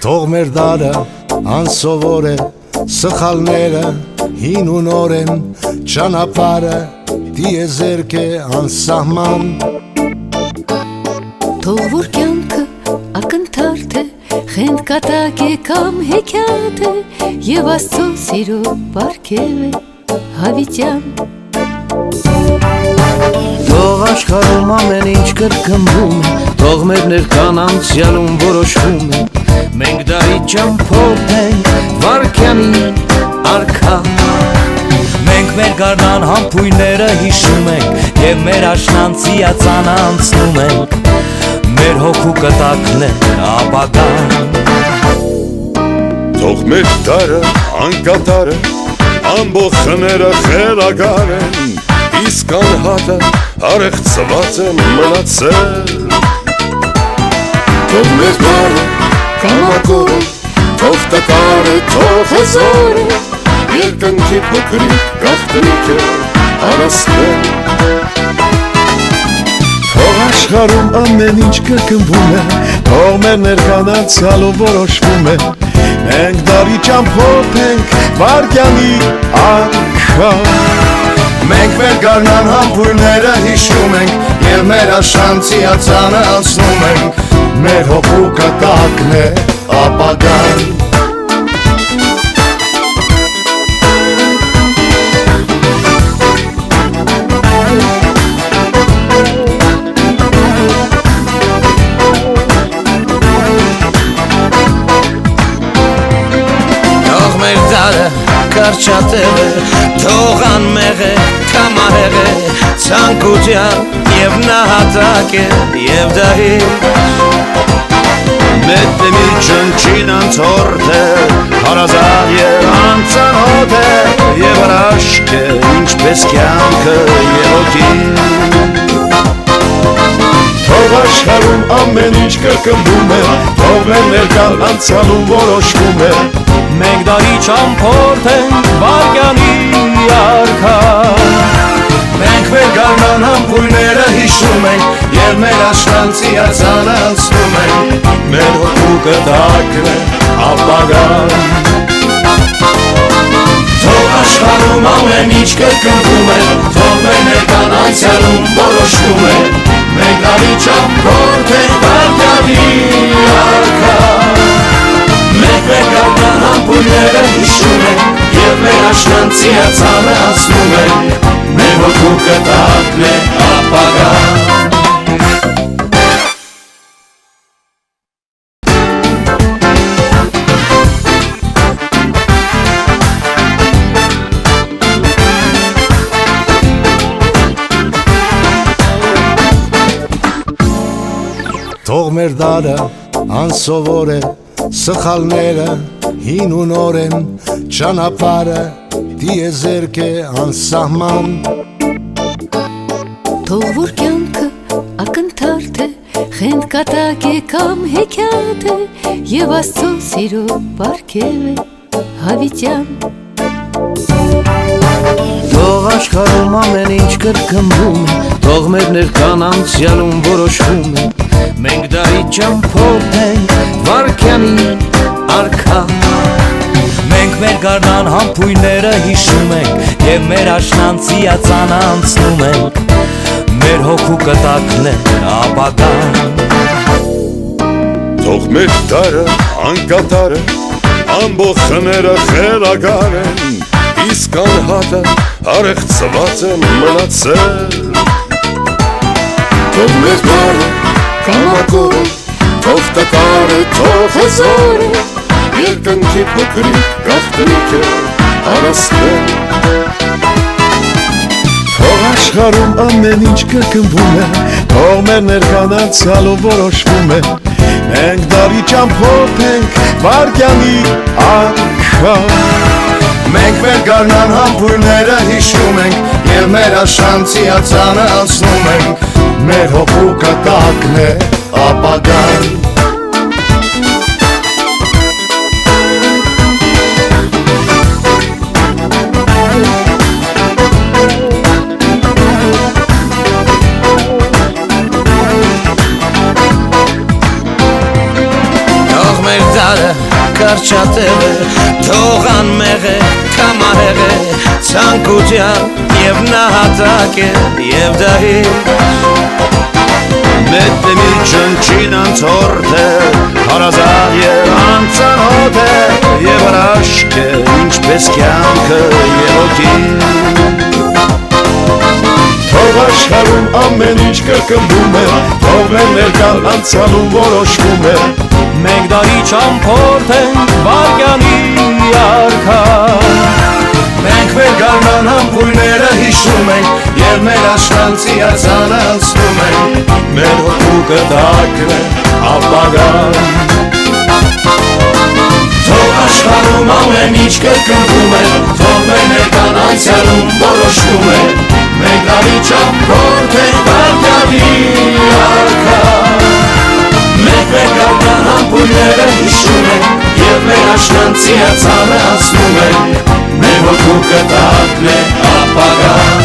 Թող մեր դարը անսովոր է, սխալները հին ու նոր են, ճանապարհը դիեզերք է անսահման։ Թող որ կյանքը ակնթարթ է, խենթ կատակ է կամ հեքիաթ է, և Աստծո սիրո պարգև է հավիտյան։ Թող աշխարհում ամեն ինչ կրկնվում է, թող մեր ներկան անցյալում որոշվում է, մենք դարի ճամփորդ ենք, վարքյանի արքա։ Մենք մեր գարնան համբույրները հիշում ենք և մեր աշնանցիածանը անցնում ենք, մեր հոգու կտակն է ապագան։ Թող մեր դարը անկատար է, ամբողջ խները խելագար են, իսկ անհատը արեղծված է մնացել։ Թող մեր դարը կամակոր է, թող տկար է, թող հզոր է, երկնքի փոքրիկ գաղտնիք է առասպել։ Թող աշխարհում ամեն ինչ կրկնվում է, թող մեր ներկան անցյալում որոշվում է, մենք դարի ճամփորդ ենք, վարքյանի արքա։ Մենք մեր գարնան համբույրները հիշում ենք, և մեր աշնանցիածանը անցնում ենք, մեր հոգու կտակն է ապագան։ Թող մեր դարը կարճատև է, թող անմեղ է, կամահեղ է, ցանկության և նահատակ է և դահիճ։ Մեկնի ճնչին անցորդ է, հարազատ և անծանոթ է, և հրաշք է, ինչպես կյանքը և հոգին։ Թող աշխարհում ամեն ինչ կրկնվում է, թող մեր ներկան անցյալում որոշվում է, Մենք դարի ճամփորդ ենք, վարքյանի արքա։ Մենք մեր գարնան համբույրները հիշում ենք, և մեր աշնանցիածանը անցնում ենք, մեր հոգու կտակն է ապագան։ Թող աշխարհում ամեն ինչ կրկնվում է, թող մեր ներկան անցյալում որոշվում է, մենք դարի ճամփորդ ենք, վարքյանի արքա։ Մենք մեր գարնան համբույրները հիշում ենք, և մեր աշնանցիածանը անցնում ենք, մեր հոգու կտակն է ապագան։ Թող մեր դարը անսովոր է, սխալները հին ու նոր են, ճանապարհը դիեզերք է անսահման։ Թող որ կյանքը ակնթարթ է, խենթ կատակ է կամ հեքիաթ է, և Աստծո սիրո պարգև է հավիտյան։ Թող աշխարհում ամեն ինչ կրկնվում է, թող մեր ներկան անցյալում որոշվում է, մենք դարի ճամփորդ ենք, վարքյանի արքա։ Մենք մեր գարնան համբույրները հիշում ենք և մեր աշնանցիածանը անցնում ենք, մեր հոգու կտակն է ապագան։ Թող մեր դարը անկատար է, ամբողջ խները խելագար են, իսկ անհատը արեղծված է մնացել։ Թող մեր դարը կամակոր է, թող տկար է, թող հզոր է, երկնքի փոքրիկ գաղտնիք է առասպել։ թող աշխարհում ամեն ինչ կրկնվում է, թող մեր ներկան անցյալում որոշվում է, մենք դարի ճամփորդ ենք, վարքյանի արքա։ Մենք մեր գարնան համբույրները հիշում ենք Եվ մեր աշանցիացանը անցնում ենք Մեր հոգու կտակն է ապագան Կարճատել է, թող անմեղ է, կամահեղ է, ցանկության և նահատակ է, և դահիճ Մետը մի ճնչին անցորդ է, հարազատ և անծանոթ է, և հրաշք է, ինչպես կյանքը և հոգին Թող աշխարհում ամեն ինչ կրկնվում է, թող մեր ներկան անցյալում որոշվում է Մենք դարի ճամփորդ ենք վարկյանի արքան Մենք մեր գարնան համբույրները հիշում ենք Եվ մեր աշնանցիացանը անցնում ենք Մեր հոգու կտակն է ապագան Թող աշխարհում ամեն ինչ կրկնվում է Թող մեր ներկան անցյալում որոշվում է Մենք դարի ճամփորդ ենք վարկյանի արքան Մենք մեր գարնան համբույրները հիշում ենք Եվ մեր աշնանցիացանը անցնում ենք Մեր հոգու կտակն է ապագան